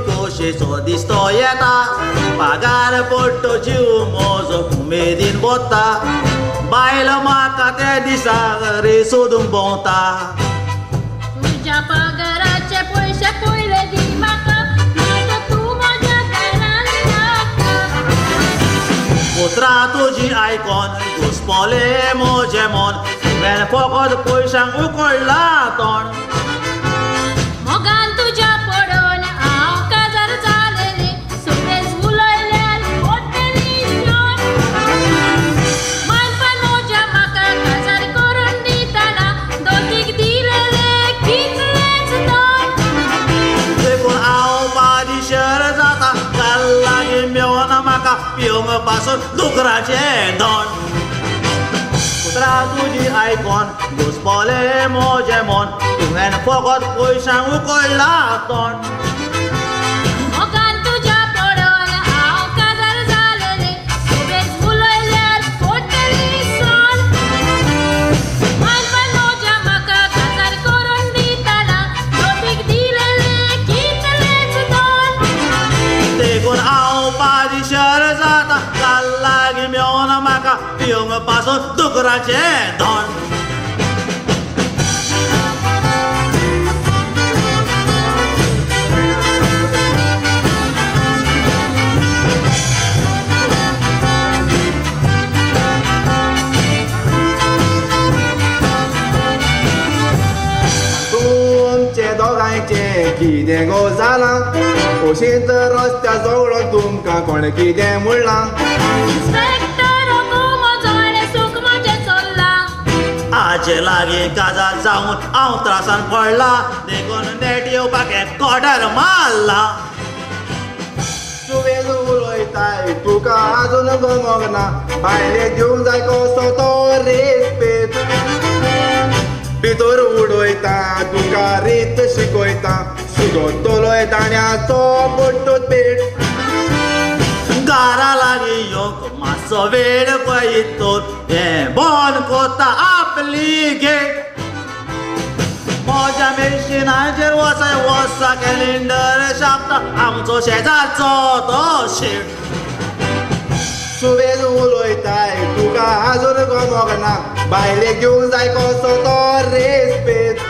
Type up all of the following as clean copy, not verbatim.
खोशेचो दिसतो येता पागार पडटो जीव म्हजो उमेदीन बोत्ता बायल म्हाका त्या दिसाक रे सोदूंक भोंवता तुझ्या पगाराचे पयशे पयले दी म्हाका नाहीतर तू म्हज्या घरांत नाका उतरां तुजी आयकोन घुसपले म्हजें मन तुवें फकत पयशांक उकडला तोंड मोगान तुझ्या पडोन हांव काजार जालेलें सुबेज उलयल्यार मोठेली जॉन मानपान म्हज्या म्हाका काजार करून दितना दोतीक दिलेले कितलेच दोन देखून हांव बारीशर जाता काल लागीं मेळोन म्हाका पिवंक पासून दुकराचें धोंड उतरां तुजी आयकोन घुसपलें म्हजें मन तुवें फकत पयशांक उकडला तोंड मोगान तुझ्या पडोन हांव काजार जालेलें सुबेज उलयल्यार मोठेली जॉन मानपान म्हज्या म्हाका काजार करून दितना दोतीक दिलेले कितलेच दोन देखून हांव बारीशर जाता काल लागीं मेळोन म्हाका पिवंक पासून दुकराचें धोंड तुमचे दोगांयचे कितें गो जालां खोशेंत रस्त्या जवळून तुमकां कोण कितें म्हणलां इन्स्पेक्टर गो म्हजो आनी सूख म्हजें चल्लां हाचे लागीं काजार जावन हांव त्रासान पडला देखून नेट येवपाक कोर्टार मारला तुवें उलयताय तुका आजून गमोग ना भायले दिवंक जाय कसो तो रेस्पेत भितर उडयता तुका रीत शिकयता सुगोतलोय दाण्याचो पडटो पेट घरा लागीं येवंक मातसो वेळ पळयतोर हें बंद कोत्ता आपली गेट म्हज्या मेशिनाचेर वसा कॅलेंडर छापता आमचो शेजारचो तो शेट सुवेज उलयताय तुका आजून गमोग ना भायले घेवंक जाय कसो तो रेस्पेत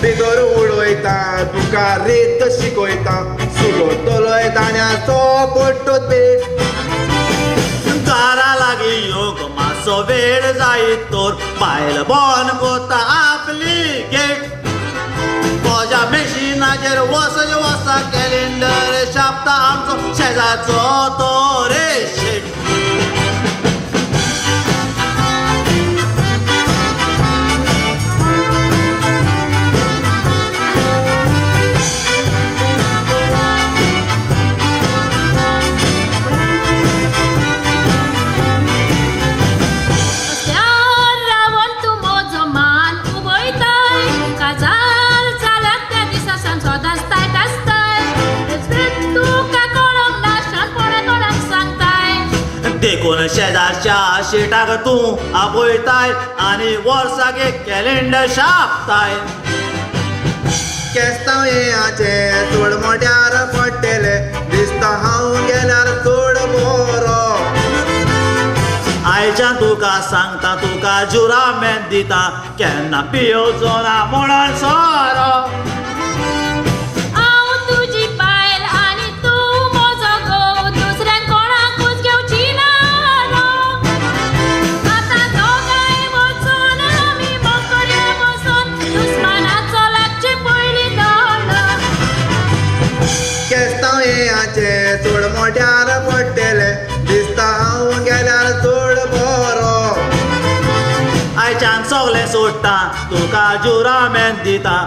भितर उडयता तुका रीत शिकयता सुगोतलोय दाण्याचो पडटो पेट घरा लागीं येवंक मातसो वेळ जायत तर बायल बंद कोत्ता आपली गेट म्हज्या मेशिनाचेर वसा कॅलेंडर छापता आमचो शेजारचो तो रे शेट रस्त्यार रावून तूं म्हजो मान उबयताय काजार जाल्यार त्या दिसा सांजचो दासताय तुका कळोंक ना शाणपणां कोणाक सांगताय देखून शेजारच्या शेटाक तूं आपयताय आनी वर्साक एक कॅलेंडर छापताय केस्तांवयाचे चड मोट्यार पडटले दिसता हांव गेल्यार चड बरो आयच्यान तुका सांगता तुका जुरामेंत दिता केन्ना पियोचो ना म्हणून सोरो हांव तुजी बायल आनी तूं म्हजो घोव दुसऱ्यान कोणाकूच घेवची ना आतां दोगांय वचून आमी मोकळे बसून दुस्मानाचो लागचे पयलीं दोन केस्तांवयाचे चड मोट्यार पडटले दिसता हांव गेल्यार चड बरो आयच्यान सगलें सोडटा तुका जुरामेंत दिता